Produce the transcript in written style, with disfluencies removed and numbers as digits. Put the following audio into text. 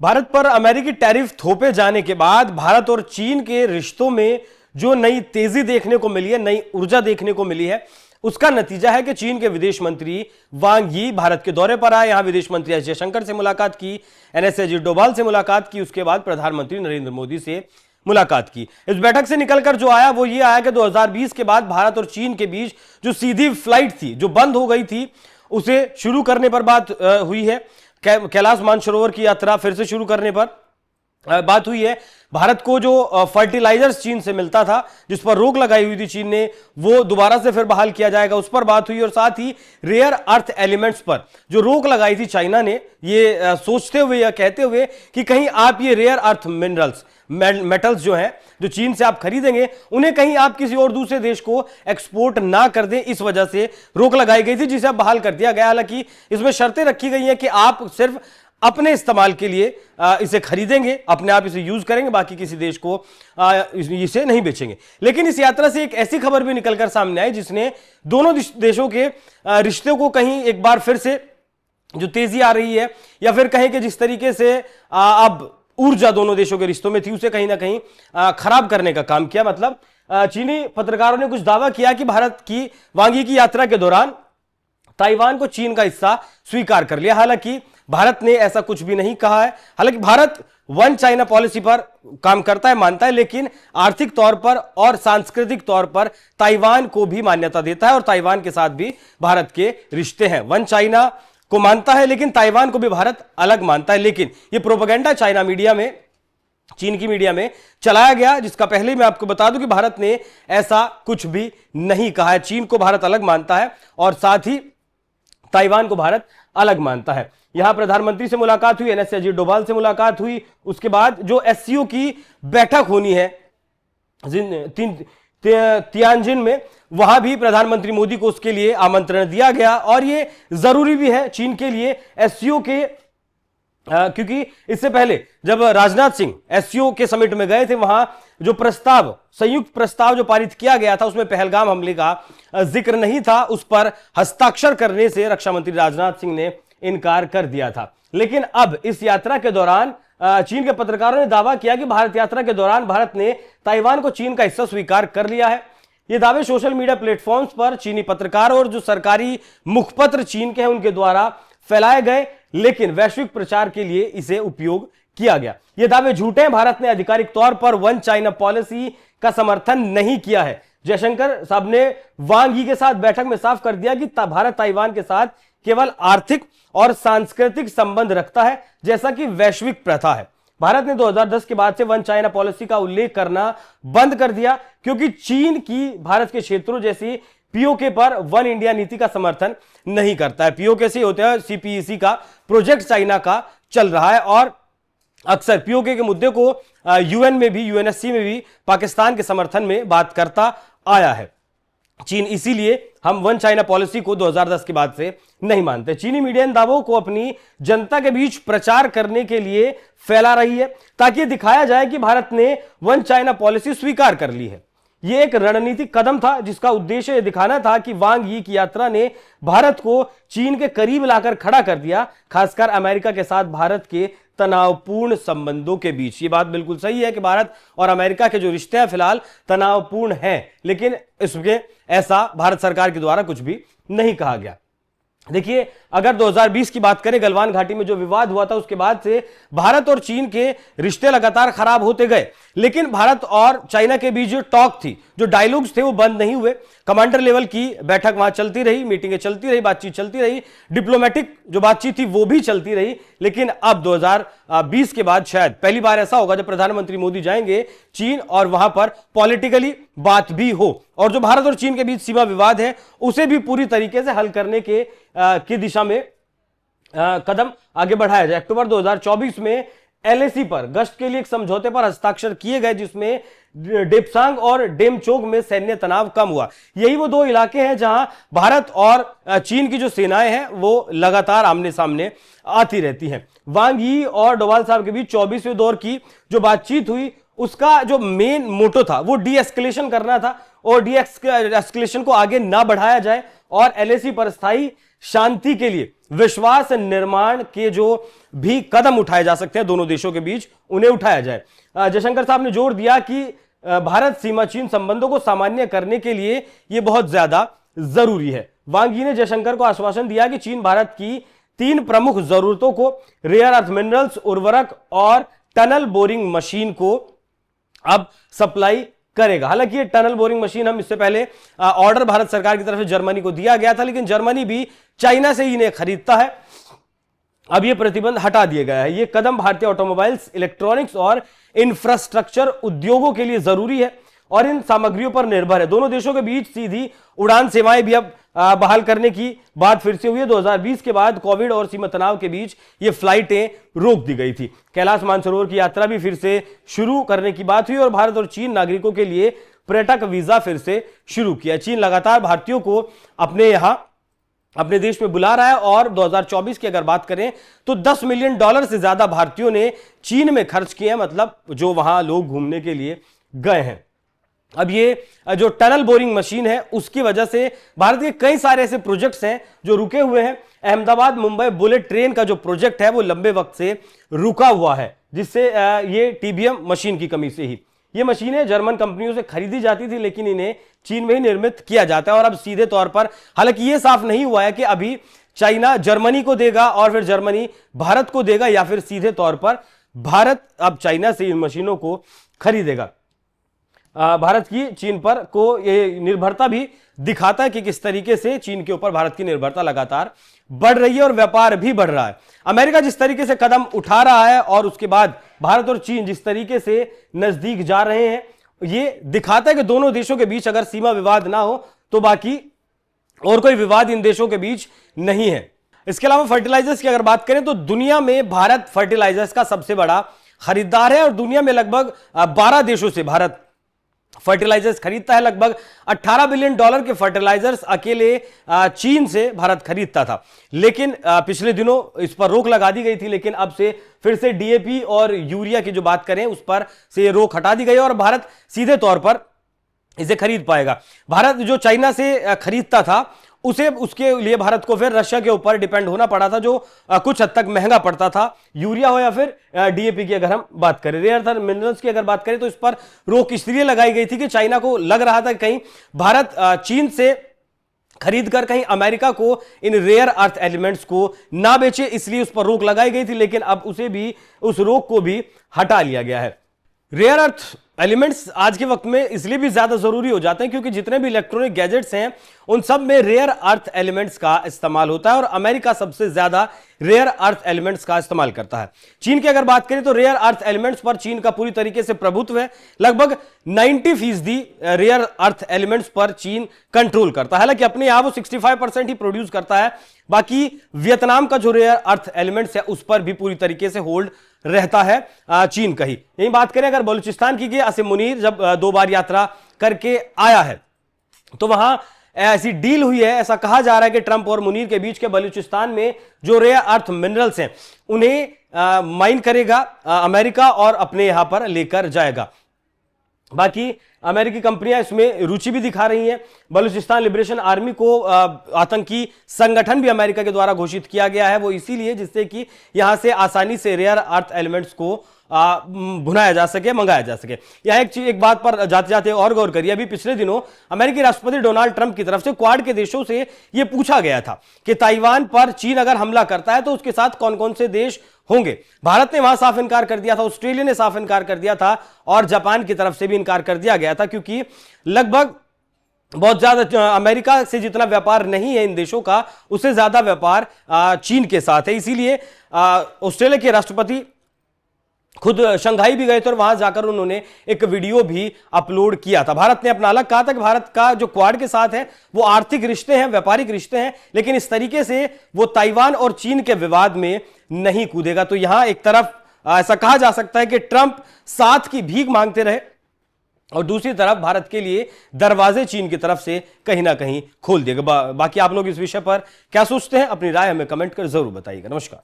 भारत पर अमेरिकी टैरिफ थोपे जाने के बाद भारत और चीन के रिश्तों में जो नई तेजी देखने को मिली है, नई ऊर्जा देखने को मिली है, उसका नतीजा है कि चीन के विदेश मंत्री वांग यी भारत के दौरे पर आए। यहां विदेश मंत्री एस जयशंकर से मुलाकात की, एनएस अजीत डोभाल से मुलाकात की, उसके बाद प्रधानमंत्री नरेंद्र मोदी से मुलाकात की। इस बैठक से निकलकर जो आया वो ये आया कि 2020 के बाद भारत और चीन के बीच जो सीधी फ्लाइट थी, जो बंद हो गई थी, उसे शुरू करने पर बात हुई है। कैलाश मानसरोवर की यात्रा फिर से शुरू करने पर बात हुई है। भारत को जो फर्टिलाइजर्स चीन से मिलता था, जिस पर रोक लगाई हुई थी चीन ने, वो दोबारा से फिर बहाल किया जाएगा, उस पर बात हुई। और साथ ही रेयर अर्थ एलिमेंट्स पर जो रोक लगाई थी चाइना ने, ये सोचते हुए या कहते हुए कि कहीं आप ये रेयर अर्थ मिनरल्स मेटल्स जो हैं, जो चीन से आप खरीदेंगे, उन्हें कहीं आप किसी और दूसरे देश को एक्सपोर्ट ना कर दें, इस वजह से रोक लगाई गई थी, जिसे अब बहाल कर दिया गया। हालांकि इसमें शर्तें रखी गई हैं कि आप सिर्फ अपने इस्तेमाल के लिए इसे खरीदेंगे, अपने आप इसे यूज करेंगे, बाकी किसी देश को इसे नहीं बेचेंगे। लेकिन इस यात्रा से एक ऐसी खबर भी निकलकर सामने आई जिसने दोनों देशों के रिश्तों को कहीं एक बार फिर से जो तेजी आ रही है, या फिर कहें कि जिस तरीके से अब ऊर्जा दोनों देशों के रिश्तों में थी, उसे कहीं ना कहीं खराब करने का काम किया। मतलब चीनी पत्रकारों ने कुछ दावा किया कि भारत की वांग यी की यात्रा के दौरान ताइवान को चीन का हिस्सा स्वीकार कर लिया। हालांकि भारत ने ऐसा कुछ भी नहीं कहा है। हालांकि भारत वन चाइना पॉलिसी पर काम करता है, मानता है, लेकिन आर्थिक तौर पर और सांस्कृतिक तौर पर ताइवान को भी मान्यता देता है और ताइवान के साथ भी भारत के रिश्ते हैं। वन चाइना को मानता है, लेकिन ताइवान को भी भारत अलग मानता है। लेकिन यह प्रोपेगेंडा चाइना मीडिया में, चीन की मीडिया में चलाया गया, जिसका पहले मैं आपको बता दूं कि भारत ने ऐसा कुछ भी नहीं कहा है। चीन को भारत अलग मानता है और साथ ही ताइवान को भारत अलग मानता है। यहां प्रधानमंत्री से मुलाकात हुई, एनएस अजीत डोभाल से मुलाकात हुई। उसके बाद जो एससीओ की बैठक होनी है तियानजिन में, वहां भी प्रधानमंत्री मोदी को उसके लिए आमंत्रण दिया गया। और यह जरूरी भी है चीन के लिए एससीओ के, क्योंकि इससे पहले जब राजनाथ सिंह एससीओ के समिट में गए थे, वहां जो प्रस्ताव, संयुक्त प्रस्ताव जो पारित किया गया था, उसमें पहलगाम हमले का जिक्र नहीं था। उस पर हस्ताक्षर करने से रक्षा मंत्री राजनाथ सिंह ने इनकार कर दिया था। लेकिन अब इस यात्रा के दौरान चीन के पत्रकारों ने दावा किया कि भारत यात्रा के दौरान भारत ने ताइवान को चीन का हिस्सा स्वीकार कर लिया है। ये दावे सोशल मीडिया प्लेटफॉर्म्स पर चीनी पत्रकारों और जो सरकारी मुखपत्र चीन के हैं उनके द्वारा फैलाए गए, लेकिन वैश्विक प्रचार के लिए इसे उपयोग किया गया। ये दावे झूठे हैं। भारत ने आधिकारिक तौर पर वन चाइना पॉलिसी का समर्थन नहीं किया है। जयशंकर साहब ने वांग यी के साथ बैठक में साफ कर दिया कि भारत ताइवान के साथ केवल आर्थिक और सांस्कृतिक संबंध रखता है, जैसा कि वैश्विक प्रथा है। भारत ने 2010 के बाद से वन चाइना पॉलिसी का उल्लेख करना बंद कर दिया, क्योंकि चीन की भारत के क्षेत्रों जैसी पीओके पर वन इंडिया नीति का समर्थन नहीं करता है। पीओके से होता है सीपीईसी का प्रोजेक्ट चाइना का चल रहा है, और अक्सर पीओके के मुद्दे को यूएन में भी, यूएनएससी में भी पाकिस्तान के समर्थन में बात करता आया है चीन। इसीलिए हम वन चाइना पॉलिसी को 2010 के बाद से नहीं मानते। चीनी मीडिया इन दावों को अपनी जनता के बीच प्रचार करने के लिए फैला रही है, ताकि दिखाया जाए कि भारत ने वन चाइना पॉलिसी स्वीकार कर ली है। यह एक रणनीतिक कदम था, जिसका उद्देश्य दिखाना था कि वांग यी की यात्रा ने भारत को चीन के करीब लाकर खड़ा कर दिया, खासकर अमेरिका के साथ भारत के तनावपूर्ण संबंधों के बीच। ये बात बिल्कुल सही है कि भारत और अमेरिका के जो रिश्ते हैं फिलहाल तनावपूर्ण हैं, लेकिन इसमें ऐसा भारत सरकार के द्वारा कुछ भी नहीं कहा गया। देखिए, अगर 2020 की बात करें, गलवान घाटी में जो विवाद हुआ था, उसके बाद से भारत और चीन के रिश्ते लगातार खराब होते गए, लेकिन भारत और चाइना के बीच जो टॉक थी, जो डायलॉग्स थे, वो बंद नहीं हुए। कमांडर लेवल की बैठक वहां चलती रही, मीटिंगें चलती रही, बातचीत चलती रही, डिप्लोमेटिक जो बातचीत थी वो भी चलती रही। लेकिन अब 2020 के बाद शायद पहली बार ऐसा होगा जब प्रधानमंत्री मोदी जाएंगे चीन और वहां पर पॉलिटिकली बात भी हो, और जो भारत और चीन के बीच सीमा विवाद है उसे भी पूरी तरीके से हल करने की दिशा में कदम आगे बढ़ाया जाए। अक्टूबर 2024 में एलएसी पर गश्त के लिए एक समझौते पर हस्ताक्षर किए गए, जिसमें डेप्सांग और डेमचोक में सैन्य तनाव कम हुआ। यही वो दो इलाके हैं जहां भारत और चीन की जो सेनाएं हैं वो लगातार आमने सामने आती रहती हैं। वांग यी और डोभाल साहब के बीच 24वें दौर की जो बातचीत हुई, उसका जो मेन मोटो था वो डी एस्केलेशन करना था, और डी एस्केलेशन को आगे ना बढ़ाया जाए और एलएसी पर स्थायी शांति के लिए विश्वास निर्माण के जो भी कदम उठाए जा सकते हैं दोनों देशों के बीच, उन्हें उठाया जाए। जयशंकर साहब ने जोर दिया कि भारत सीमा चीन संबंधों को सामान्य करने के लिए यह बहुत ज्यादा जरूरी है। वांग यी ने जयशंकर को आश्वासन दिया कि चीन भारत की 3 प्रमुख जरूरतों को, रेयर अर्थ मिनरल्स, उर्वरक और टनल बोरिंग मशीन को अब सप्लाई करेगा। हालांकि ये टनल बोरिंग मशीन हम इससे पहले ऑर्डर भारत सरकार की तरफ से जर्मनी को दिया गया था, लेकिन जर्मनी भी चाइना से ही इन्हें खरीदता है। अब ये प्रतिबंध हटा दिया गया है। ये कदम भारतीय ऑटोमोबाइल्स, इलेक्ट्रॉनिक्स और इंफ्रास्ट्रक्चर उद्योगों के लिए जरूरी है और इन सामग्रियों पर निर्भर है। दोनों देशों के बीच सीधी उड़ान सेवाएं भी अब बहाल करने की बात फिर से हुई है। 2020 के बाद कोविड और सीमा तनाव के बीच ये फ्लाइटें रोक दी गई थी। कैलाश मानसरोवर की यात्रा भी फिर से शुरू करने की बात हुई और भारत और चीन नागरिकों के लिए पर्यटक वीजा फिर से शुरू किया। चीन लगातार भारतीयों को अपने देश में बुला रहा है और 2024 की अगर बात करें तो $10 मिलियन से ज्यादा भारतीयों ने चीन में खर्च किए हैं, मतलब जो वहां लोग घूमने के लिए गए हैं। अब ये जो टनल बोरिंग मशीन है उसकी वजह से भारत के कई सारे ऐसे प्रोजेक्ट्स हैं जो रुके हुए हैं। अहमदाबाद मुंबई बुलेट ट्रेन का जो प्रोजेक्ट है वो लंबे वक्त से रुका हुआ है, जिससे ये टीबीएम मशीन की कमी से ही ये मशीनें जर्मन कंपनियों से खरीदी जाती थी, लेकिन इन्हें चीन में ही निर्मित किया जाता है। और अब सीधे तौर पर, हालांकि ये साफ नहीं हुआ है कि अभी चाइना जर्मनी को देगा और फिर जर्मनी भारत को देगा या फिर सीधे तौर पर भारत अब चाइना से इन मशीनों को खरीदेगा। भारत की चीन पर को ये निर्भरता भी दिखाता है कि किस तरीके से चीन के ऊपर भारत की निर्भरता लगातार बढ़ रही है और व्यापार भी बढ़ रहा है। अमेरिका जिस तरीके से कदम उठा रहा है और उसके बाद भारत और चीन जिस तरीके से नजदीक जा रहे हैं, ये दिखाता है कि दोनों देशों के बीच अगर सीमा विवाद ना हो तो बाकी और कोई विवाद इन देशों के बीच नहीं है। इसके अलावा फर्टिलाइजर्स की अगर बात करें तो दुनिया में भारत फर्टिलाइजर्स का सबसे बड़ा खरीदार है और दुनिया में लगभग 12 देशों से भारत फर्टिलाइजर्स खरीदता है। लगभग $18 बिलियन के फर्टिलाइजर्स अकेले चीन से भारत खरीदता था, लेकिन पिछले दिनों इस पर रोक लगा दी गई थी, लेकिन अब से फिर से डीएपी और यूरिया की जो बात करें उस पर से रोक हटा दी गई और भारत सीधे तौर पर इसे खरीद पाएगा। भारत जो चाइना से खरीदता था उसके लिए भारत को फिर रशिया के ऊपर डिपेंड होना पड़ा था, जो कुछ हद तक महंगा पड़ता था, यूरिया हो या फिर डीएपी की अगर हम बात करें। रेयर अर्थ मिनरल्स की अगर बात करें तो इस पर रोक इसलिए लगाई गई थी कि चाइना को लग रहा था कि कहीं भारत चीन से खरीद कर कहीं अमेरिका को इन रेयर अर्थ एलिमेंट्स को ना बेचे, इसलिए उस पर रोक लगाई गई थी, लेकिन अब उस रोक को भी हटा लिया गया है। रेयर अर्थ एलिमेंट्स आज के वक्त में इसलिए भी ज्यादा जरूरी हो जाते हैं क्योंकि जितने भी इलेक्ट्रॉनिक गैजेट्स हैं उन सब में रेयर अर्थ एलिमेंट्स का इस्तेमाल होता है और अमेरिका सबसे ज्यादा रेयर अर्थ एलिमेंट्स का इस्तेमाल करता है। चीन की अगर बात करें तो रेयर अर्थ एलिमेंट्स पर चीन का पूरी तरीके से प्रभुत्व है। लगभग 90% रेयर अर्थ एलिमेंट्स पर चीन कंट्रोल करता है। हालांकि अपने यहां वो 65% ही प्रोड्यूस करता है, बाकी वियतनाम का जो रेयर अर्थ एलिमेंट्स है उस पर भी पूरी तरीके से होल्ड रहता है चीन का ही। यही बात करें अगर बलूचिस्तान की, आसिम मुनीर जब 2 बार यात्रा करके आया है तो वहां ऐसी डील हुई है, ऐसा कहा जा रहा है कि ट्रंप और मुनीर के बीच के बलूचिस्तान में जो रेयर अर्थ मिनरल्स हैं उन्हें माइन करेगा अमेरिका और अपने यहां पर लेकर जाएगा। बाकी अमेरिकी कंपनियां इसमें रुचि भी दिखा रही हैं। बलूचिस्तान लिबरेशन आर्मी को आतंकी संगठन भी अमेरिका के द्वारा घोषित किया गया है, वो इसीलिए जिससे कि यहां से आसानी से रेयर अर्थ एलिमेंट्स को भुनाया जा सके, मंगाया जा सके। यह एक बात पर जाते जाते और गौर करिए। अभी पिछले दिनों अमेरिकी राष्ट्रपति डोनाल्ड ट्रंप की तरफ से क्वाड के देशों से यह पूछा गया था कि ताइवान पर चीन अगर हमला करता है तो उसके साथ कौन कौन से देश होंगे। भारत ने वहां साफ इनकार कर दिया था, ऑस्ट्रेलिया ने साफ इनकार कर दिया था और जापान की तरफ से भी इनकार कर दिया गया था, क्योंकि लगभग बहुत ज्यादा अमेरिका से जितना व्यापार नहीं है इन देशों का, उससे ज्यादा व्यापार चीन के साथ है। इसीलिए ऑस्ट्रेलिया के राष्ट्रपति खुद शंघाई भी गए थे और वहां जाकर उन्होंने एक वीडियो भी अपलोड किया था। भारत ने अपना अलग कहा था कि भारत का जो क्वाड के साथ है वो आर्थिक रिश्ते हैं, व्यापारिक रिश्ते हैं, लेकिन इस तरीके से वो ताइवान और चीन के विवाद में नहीं कूदेगा। तो यहां एक तरफ ऐसा कहा जा सकता है कि ट्रंप साथ की भीख मांगते रहे और दूसरी तरफ भारत के लिए दरवाजे चीन की तरफ से कहीं ना कहीं खोल देगा। बाकी आप लोग इस विषय पर क्या सोचते हैं, अपनी राय हमें कमेंट कर जरूर बताइएगा। नमस्कार।